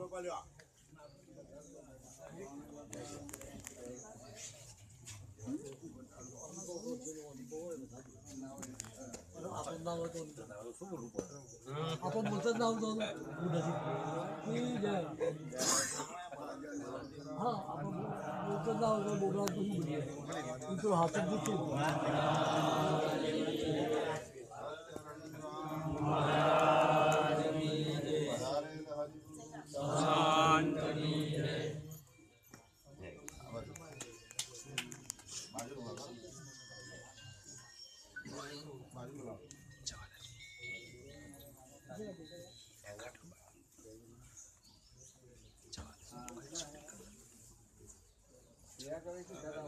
आपण बोलतात नाव जाऊ हा आपण बोलतात नाव बोला तू हातात दिसतो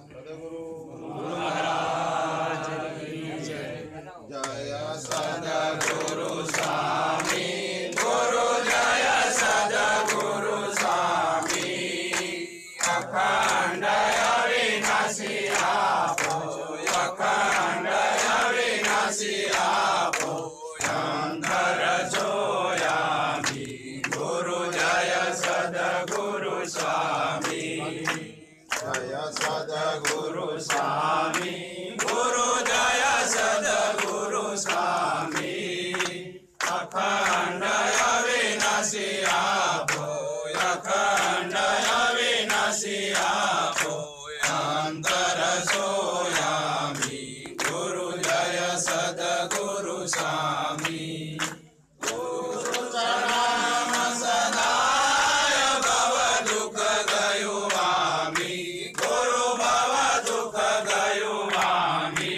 सद्गुरु महाराज की जय। जय सद्गुरु स्वामी गुरु जय सद्गुरु स्वामी अखंड अविनाशी आपो अखंड अविनाशी आपो अंतर जोयामी गुरु जय सद्गुरु स्वामी। जय सद्गुरु स्वामी गुरु जय सद्गुरु स्वामी अखंड अविनाशी आपो अखंड अविनाशी आपो अंतर सोयामी गुरु जय सद्गुरु स्वामी। गुरु चरण सदाय भव दुख गयो आमी गुरु भव दुख गयो आमी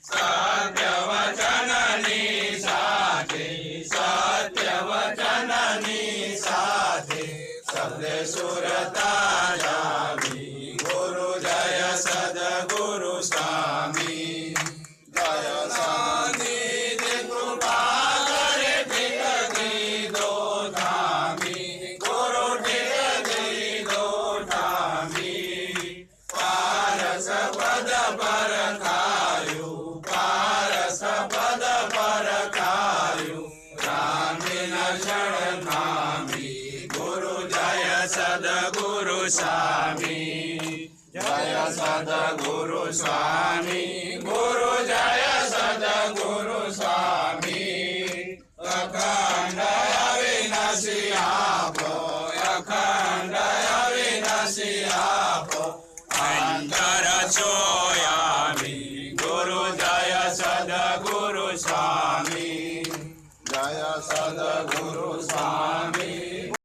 सत्य वचन निसाथे सत्य वचन निसाथे सदे सुरता जावी गुरु जय सद्गुरु स्वामी। जय शांति कृपा करे ठीक दी दो धामी गुरु ठीक दी दो धामी पारस पद पर खायु पारस पद पर खायु रामिन शरण नामी गुरु जय सद्गुरु स्वामी। जय सद्गुरु स्वामी गुरु जय सद्गुरु स्वामी अखंड अविनाशी आपो अखंड अविनाशी आपो अंतर